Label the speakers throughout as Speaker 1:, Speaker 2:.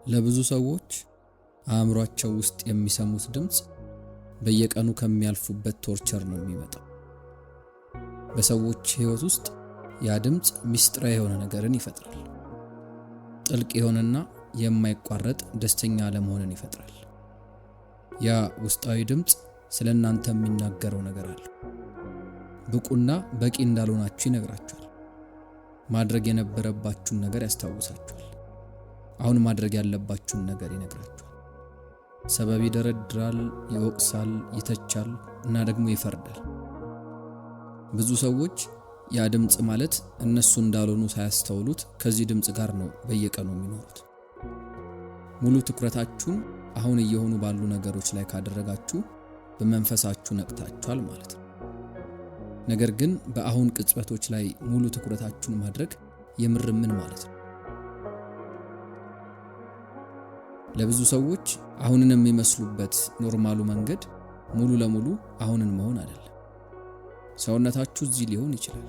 Speaker 1: ለብዙ ሰዎች አእምሯቸው ውስጥ የሚሰሙት ድምጽ በየቀኑ ከሚያልፉበት ቶርቸር ነው የሚመጣው። በሰዎች ህይወት ውስጥ ያ ድምጽ ሚስጥራዊ የሆነ ነገርን ይፈጥራል። ጥልቅ የሆነና የማይቋረጥ ደስተኛ ለመሆንን ይፈጥራል። ያ ውስጣዊ ድምጽ ስለናንተ የሚናገረው ነገር አለ። ብቁና በቂ እንዳልሆናችሁ ይነግራችኋል። ማድረግ የነበረባችሁን ነገር ያስታውሳችኋል። አሁን ማድረግ ያለባችሁን ነገር ይነግራችኋል። ሰበብ ይደረድራል፣ ይወቅሳል፣ ይተቻል እና ደግሞ ይፈርዳል። ብዙ ሰዎች ያ ድምጽ ማለት እነሱ እንዳልሆኑ ሳያስተውሉት ከዚህ ድምጽ ጋር ነው በየቀኑ የሚኖሩት። ሙሉ ትኩረታችሁን አሁን እየሆኑ ባሉ ነገሮች ላይ ካደረጋችሁ በመንፈሳችሁ ነቅታችኋል ማለት ነው። ነገር ግን በአሁን ቅጽበቶች ላይ ሙሉ ትኩረታችሁን ማድረግ የምር ምን ማለት ነው? ለብዙ ሰዎች አሁንን የሚመስሉበት ኖርማሉ መንገድ ሙሉ ለሙሉ አሁንን መሆን አይደለም። ሰውነታችሁ እዚህ ሊሆን ይችላል።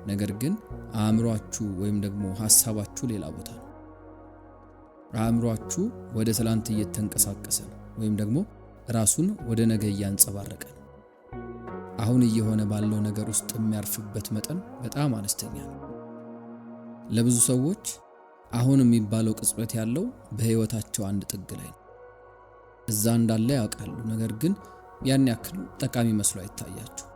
Speaker 1: ነገር ግን አእምሯችሁ ወይም ደግሞ ሐሳባችሁ ሌላ ቦታ ነው። አእምሯችሁ ወደ ትላንት እየተንቀሳቀሰ ነው ወይም ደግሞ ራሱን ወደ ነገ እያንጸባረቀ ነው። አሁን እየሆነ ባለው ነገር ውስጥ የሚያርፍበት መጠን በጣም አነስተኛ ነው። ለብዙ ሰዎች አሁን የሚባለው ቅጽበት ያለው በህይወታቸው አንድ ጥግ ላይ ነው። እዛ እንዳለ ያውቃሉ፣ ነገር ግን ያን ያክል ጠቃሚ መስሎ አይታያቸው።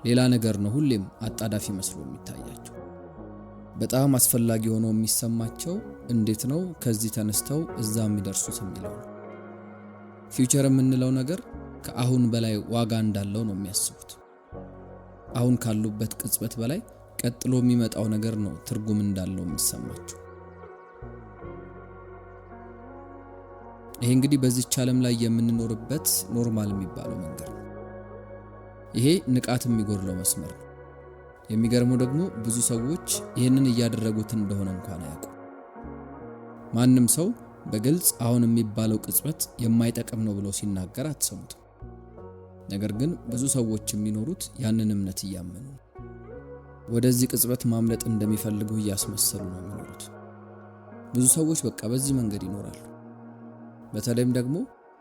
Speaker 1: ሌላ ነገር ነው ሁሌም አጣዳፊ መስሎ የሚታያቸው። በጣም አስፈላጊ ሆኖ የሚሰማቸው እንዴት ነው ከዚህ ተነስተው እዛ የሚደርሱት የሚለው ነው። ፊውቸር የምንለው ነገር ከአሁን በላይ ዋጋ እንዳለው ነው የሚያስቡት። አሁን ካሉበት ቅጽበት በላይ ቀጥሎ የሚመጣው ነገር ነው ትርጉም እንዳለው የሚሰማቸው። ይሄ እንግዲህ በዚህ ዓለም ላይ የምንኖርበት ኖርማል የሚባለው መንገድ ነው። ይሄ ንቃት የሚጎድለው መስመር ነው። የሚገርመው ደግሞ ብዙ ሰዎች ይህንን እያደረጉት እንደሆነ እንኳን አያውቁም። ማንም ሰው በግልጽ አሁን የሚባለው ቅጽበት የማይጠቅም ነው ብሎ ሲናገር አትሰሙትም። ነገር ግን ብዙ ሰዎች የሚኖሩት ያንን እምነት እያመኑ ነው። ወደዚህ ቅጽበት ማምለጥ እንደሚፈልጉ እያስመሰሉ ነው የሚኖሩት። ብዙ ሰዎች በቃ በዚህ መንገድ ይኖራሉ። በተለይም ደግሞ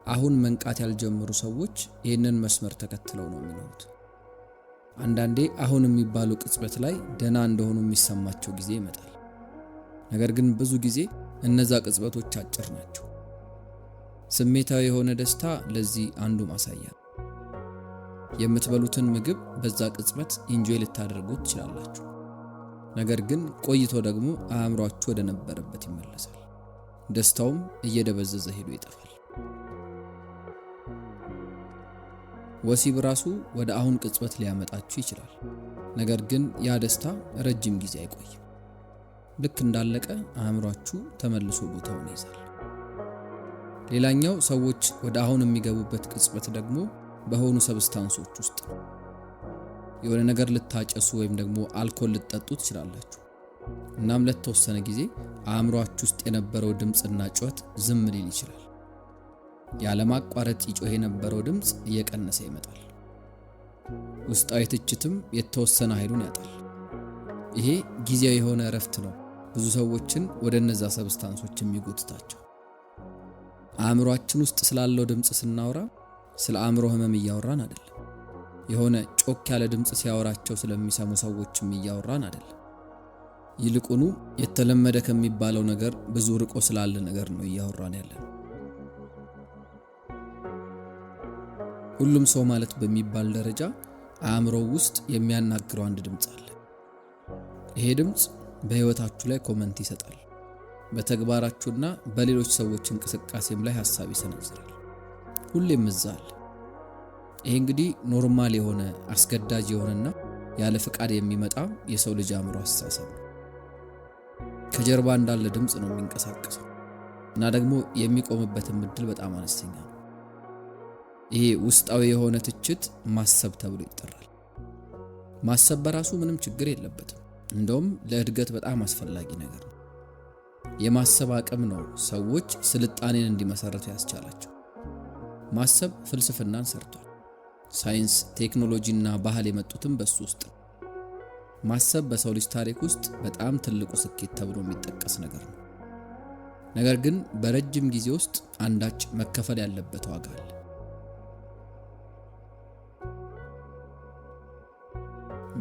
Speaker 1: አሁን መንቃት ያልጀመሩ ሰዎች ይህንን መስመር ተከትለው ነው የሚኖሩት። አንዳንዴ አሁን የሚባለው ቅጽበት ላይ ደና እንደሆኑ የሚሰማቸው ጊዜ ይመጣል። ነገር ግን ብዙ ጊዜ እነዛ ቅጽበቶች አጭር ናቸው። ስሜታዊ የሆነ ደስታ ለዚህ አንዱ ማሳያ። የምትበሉትን ምግብ በዛ ቅጽበት ኢንጆይ ልታደርጉት ትችላላችሁ። ነገር ግን ቆይቶ ደግሞ አእምሯችሁ ወደ ነበረበት ይመለሳል። ደስታውም እየደበዘዘ ሄዶ ይጠፋል። ወሲብ ራሱ ወደ አሁን ቅጽበት ሊያመጣችሁ ይችላል። ነገር ግን ያ ደስታ ረጅም ጊዜ አይቆይም። ልክ እንዳለቀ አእምሯችሁ ተመልሶ ቦታውን ይይዛል። ሌላኛው ሰዎች ወደ አሁን የሚገቡበት ቅጽበት ደግሞ በሆኑ ሰብስታንሶች ውስጥ ነው። የሆነ ነገር ልታጨሱ ወይም ደግሞ አልኮል ልትጠጡ ትችላላችሁ። እናም ለተወሰነ ጊዜ አእምሯችሁ ውስጥ የነበረው ድምጽና ጩኸት ዝም ሊል ይችላል። ያለማቋረጥ ይጮህ የነበረው ድምጽ እየቀነሰ ይመጣል። ውስጣዊ ትችትም የተወሰነ ኃይሉን ያጣል። ይሄ ጊዜያዊ የሆነ እረፍት ነው ብዙ ሰዎችን ወደ እነዛ ሰብስታንሶች የሚጎትታቸው። አእምሯችን ውስጥ ስላለው ድምጽ ስናወራ ስለ አእምሮ ህመም እያወራን አይደለም። የሆነ ጮክ ያለ ድምጽ ሲያወራቸው ስለሚሰሙ ሰዎችም እያወራን አይደለም። ይልቁኑ የተለመደ ከሚባለው ነገር ብዙ ርቆ ስላለ ነገር ነው እያወራን ያለን። ሁሉም ሰው ማለት በሚባል ደረጃ አእምሮ ውስጥ የሚያናግረው አንድ ድምጽ አለ። ይሄ ድምጽ በህይወታችሁ ላይ ኮመንት ይሰጣል። በተግባራችሁና በሌሎች ሰዎች እንቅስቃሴም ላይ ሐሳብ ይሰነዝራል። ሁሌም እዛ አለ። ይሄ እንግዲህ ኖርማል የሆነ አስገዳጅ የሆነና ያለ ፍቃድ የሚመጣ የሰው ልጅ አእምሮ አስተሳሰብ ነው። ከጀርባ እንዳለ ድምጽ ነው የሚንቀሳቀሰው እና ደግሞ የሚቆምበትም እድል በጣም አነስተኛ ነው። ይሄ ውስጣዊ የሆነ ትችት ማሰብ ተብሎ ይጠራል። ማሰብ በራሱ ምንም ችግር የለበትም። እንደውም ለእድገት በጣም አስፈላጊ ነገር ነው። የማሰብ አቅም ነው ሰዎች ስልጣኔን እንዲመሰረቱ ያስቻላቸው። ማሰብ ፍልስፍናን ሰርቷል። ሳይንስ፣ ቴክኖሎጂና ባህል የመጡትም በሱ ውስጥ ነው። ማሰብ በሰው ልጅ ታሪክ ውስጥ በጣም ትልቁ ስኬት ተብሎ የሚጠቀስ ነገር ነው። ነገር ግን በረጅም ጊዜ ውስጥ አንዳች መከፈል ያለበት ዋጋ አለ።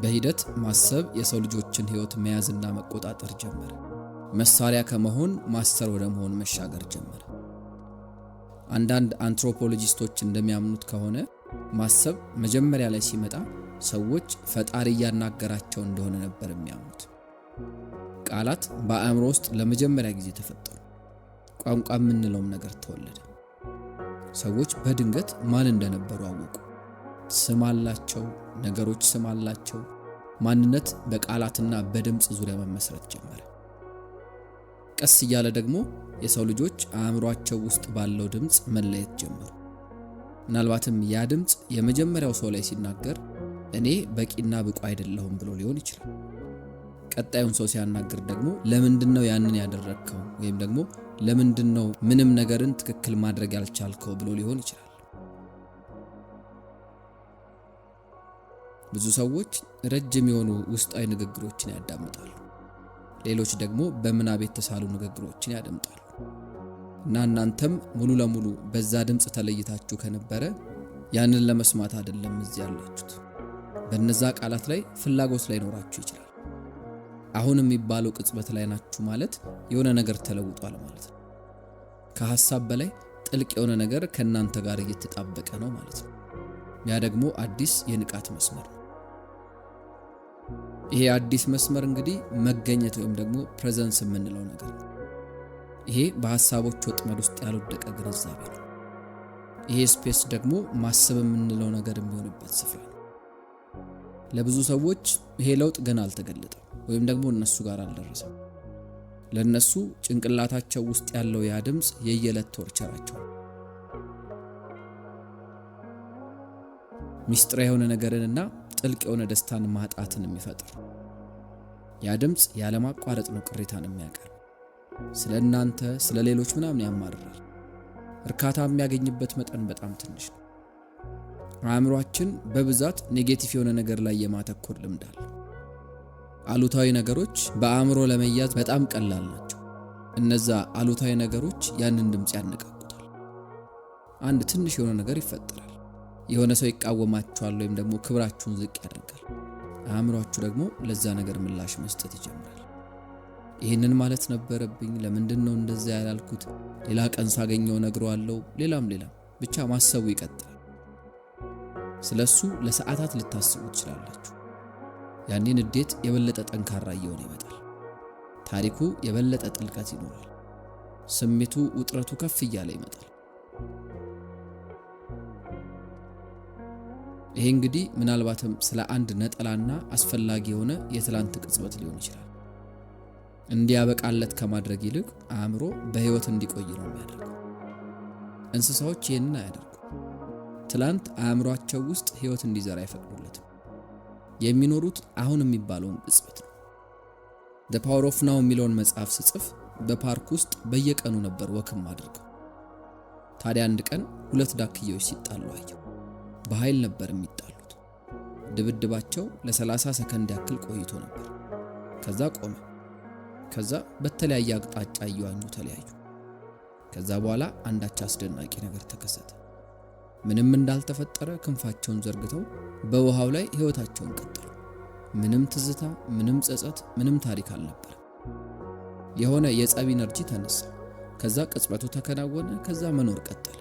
Speaker 1: በሂደት ማሰብ የሰው ልጆችን ሕይወት መያዝና መቆጣጠር ጀመረ። መሳሪያ ከመሆን ማስተር ወደ መሆን መሻገር ጀመረ። አንዳንድ አንትሮፖሎጂስቶች እንደሚያምኑት ከሆነ ማሰብ መጀመሪያ ላይ ሲመጣ ሰዎች ፈጣሪ እያናገራቸው እንደሆነ ነበር የሚያምኑት። ቃላት በአእምሮ ውስጥ ለመጀመሪያ ጊዜ ተፈጠሩ። ቋንቋ የምንለውም ነገር ተወለደ። ሰዎች በድንገት ማን እንደነበሩ አወቁ። ስም አላቸው፣ ነገሮች ስም አላቸው። ማንነት በቃላትና በድምጽ ዙሪያ መመስረት ጀመረ። ቀስ እያለ ደግሞ የሰው ልጆች አእምሮአቸው ውስጥ ባለው ድምጽ መለየት ጀመሩ። ምናልባትም ያ ድምጽ የመጀመሪያው ሰው ላይ ሲናገር እኔ በቂና ብቁ አይደለሁም ብሎ ሊሆን ይችላል። ቀጣዩን ሰው ሲያናግር ደግሞ ለምንድነው ያንን ያደረግከው ወይም ደግሞ ለምንድነው ምንም ነገርን ትክክል ማድረግ ያልቻልከው ብሎ ሊሆን ይችላል። ብዙ ሰዎች ረጅም የሆኑ ውስጣዊ ንግግሮችን ያዳምጣሉ። ሌሎች ደግሞ በምናብ የተሳሉ ንግግሮችን ያዳምጣሉ። እና እናንተም ሙሉ ለሙሉ በዛ ድምጽ ተለይታችሁ ከነበረ ያንን ለመስማት አይደለም እዚህ ያላችሁት። በእነዛ ቃላት ላይ ፍላጎት ላይ ኖራችሁ ይችላል። አሁን የሚባለው ቅጽበት ላይ ናችሁ ማለት የሆነ ነገር ተለውጧል ማለት ነው። ከሐሳብ በላይ ጥልቅ የሆነ ነገር ከናንተ ጋር እየተጣበቀ ነው ማለት ነው። ያ ደግሞ አዲስ የንቃት መስመር ነው። ይሄ አዲስ መስመር እንግዲህ መገኘት ወይም ደግሞ ፕሬዘንስ የምንለው ነገር ነው። ይሄ በሐሳቦች ወጥመድ ውስጥ ያልወደቀ ግንዛቤ ነው። ይሄ ስፔስ ደግሞ ማሰብ የምንለው ነገር የሚሆንበት ስፍራ ነው። ለብዙ ሰዎች ይሄ ለውጥ ገና አልተገለጠም ወይም ደግሞ እነሱ ጋር አልደረሰም። ለነሱ ጭንቅላታቸው ውስጥ ያለው ያ ድምጽ የየለት ቶርቸራቸው ነው። ሚስጥራዊ የሆነ ነገርንና ጥልቅ የሆነ ደስታን ማጣትን የሚፈጥር ያ ድምጽ ያለማቋረጥ ነው ቅሬታን የሚያቀርብ። ስለናንተ ስለሌሎች ምናምን ያማርራል። እርካታ የሚያገኝበት መጠን በጣም ትንሽ ነው። አእምሮአችን በብዛት ኔጌቲቭ የሆነ ነገር ላይ የማተኮር ልምድ አለ። አሉታዊ ነገሮች በአእምሮ ለመያዝ በጣም ቀላል ናቸው። እነዛ አሉታዊ ነገሮች ያንን ድምጽ ያነቃቁታል። አንድ ትንሽ የሆነ ነገር ይፈጠራል። የሆነ ሰው ይቃወማችኋል ወይም ደግሞ ክብራችሁን ዝቅ ያደርጋል። አእምሮአችሁ ደግሞ ለዛ ነገር ምላሽ መስጠት ይጀምራል። ይሄንን ማለት ነበረብኝ፣ ለምንድነው እንደዛ ያላልኩት፣ ሌላ ቀን ሳገኘው ነግረዋለሁ፣ ሌላም ብቻ ማሰቡ ይቀጥላል። ስለሱ ለሰዓታት ልታስቡ ትችላላችሁ። ያኔ ንዴት የበለጠ ጠንካራ እየሆነ ይመጣል። ታሪኩ የበለጠ ጥልቀት ይኖራል። ስሜቱ ውጥረቱ ከፍ እያለ ይመጣል። ይሄ እንግዲህ ምናልባትም ስለ አንድ ነጠላና አስፈላጊ የሆነ የትላንት ቅጽበት ሊሆን ይችላል። እንዲያበቃለት ከማድረግ ይልቅ አእምሮ በህይወት እንዲቆይ ነው የሚያደርገው። እንስሳዎች ይህንን አያደርጉ። ትላንት አእምሮአቸው ውስጥ ህይወት እንዲዘራ አይፈቅዱለትም። የሚኖሩት አሁን የሚባለውን ቅጽበት ነው። The Power of Now የሚለውን መጽሐፍ ስጽፍ በፓርክ ውስጥ በየቀኑ ነበር ወክም አድርገው። ታዲያ አንድ ቀን ሁለት ዳክዬዎች ሲጣሉ አየሁ። በኃይል ነበር የሚጣሉት። ድብድባቸው ለ30 ሰከንድ ያክል ቆይቶ ነበር። ከዛ ቆመ። ከዛ በተለያየ አቅጣጫ እየዋኙ ተለያዩ። ከዛ በኋላ አንዳች አስደናቂ ነገር ተከሰተ። ምንም እንዳልተፈጠረ ክንፋቸውን ዘርግተው በውሃው ላይ ህይወታቸውን ቀጠሉ። ምንም ትዝታ፣ ምንም ጸጸት፣ ምንም ታሪክ አልነበር። የሆነ የጸብ ኢነርጂ ተነሳ። ከዛ ቅጽበቱ ተከናወነ። ከዛ መኖር ቀጠለ።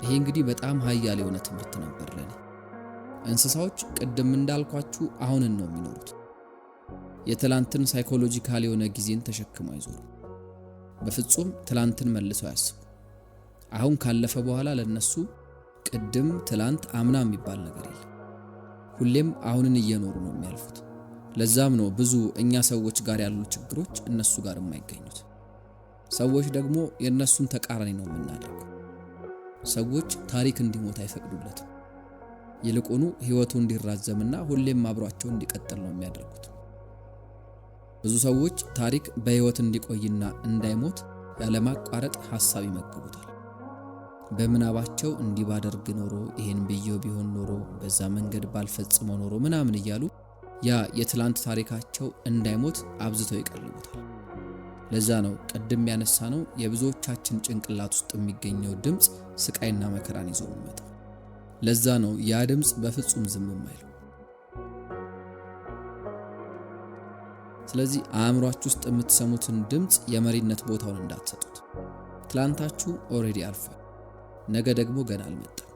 Speaker 1: ይሄ እንግዲህ በጣም ኃያል የሆነ ትምህርት ነበር ለኔ። እንስሳዎች ቅድም እንዳልኳችሁ አሁንን ነው የሚኖሩት። የትላንትን ሳይኮሎጂካል የሆነ ጊዜን ተሸክመው አይዞሩ። በፍጹም ትላንትን መልሰው ያስቡ። አሁን ካለፈ በኋላ ለነሱ ቅድም ትላንት አምና የሚባል ነገር የለም። ሁሌም አሁንን እየኖሩ ነው የሚያልፉት። ለዛም ነው ብዙ እኛ ሰዎች ጋር ያሉ ችግሮች እነሱ ጋር የማይገኙት። ሰዎች ደግሞ የነሱን ተቃራኒ ነው የምናደርገው። ሰዎች ታሪክ እንዲሞት አይፈቅዱለትም። ይልቁኑ ህይወቱ እንዲራዘምና ሁሌም አብሯቸው እንዲቀጥል ነው የሚያደርጉት። ብዙ ሰዎች ታሪክ በህይወት እንዲቆይና እንዳይሞት ያለማቋረጥ ሐሳብ ይመግቡታል። በምናባቸው እንዲባደርግ ኖሮ፣ ይሄን ብየው ቢሆን ኖሮ፣ በዛ መንገድ ባልፈጽመው ኖሮ ምናምን እያሉ ያ የትላንት ታሪካቸው እንዳይሞት አብዝተው ይቀልቡታል። ለዛ ነው ቅድም ያነሳነው የብዙዎቻችን ጭንቅላት ውስጥ የሚገኘው ድምጽ ስቃይና መከራን ይዞ የሚመጣው። ለዛ ነው ያ ድምጽ በፍጹም ዝም የማይለው። ስለዚህ አእምሯችሁ ውስጥ የምትሰሙትን ድምጽ የመሪነት ቦታውን እንዳትሰጡት። ትላንታችሁ ኦሬዲ አልፏል፣ ነገ ደግሞ ገና አልመጣም።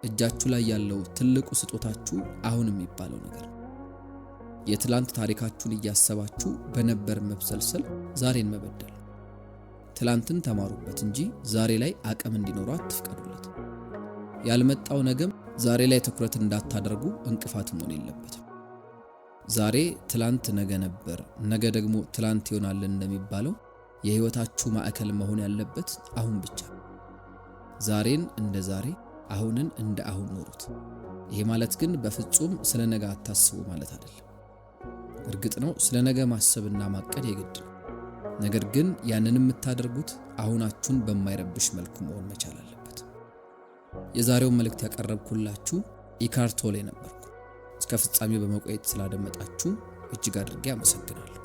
Speaker 1: እጃችሁ ላይ ያለው ትልቁ ስጦታችሁ አሁን የሚባለው ነገር ነው። የትላንት ታሪካችሁን እያሰባችሁ በነበር መብሰልሰል ዛሬን መበደል። ትላንትን ተማሩበት እንጂ ዛሬ ላይ አቅም እንዲኖረው አትፍቀዱለት። ያልመጣው ነገም ዛሬ ላይ ትኩረት እንዳታደርጉ እንቅፋት መሆን የለበትም። ዛሬ ትላንት ነገ ነበር፣ ነገ ደግሞ ትላንት ይሆናል እንደሚባለው የህይወታችሁ ማዕከል መሆን ያለበት አሁን ብቻ። ዛሬን እንደ ዛሬ፣ አሁንን እንደ አሁን ኖሩት። ይሄ ማለት ግን በፍጹም ስለ ነገ አታስቡ ማለት አይደለም። እርግጥ ነው ስለ ነገ ማሰብና ማቀድ የግድ ነው። ነገር ግን ያንን የምታደርጉት አሁናችሁን በማይረብሽ መልኩ መሆን መቻል አለበት። የዛሬውን መልእክት ያቀረብኩላችሁ ኢካርት ቶሌ ነበርኩ። እስከ ፍጻሜው በመቆየት ስላደመጣችሁ እጅግ አድርጌ አመሰግናለሁ።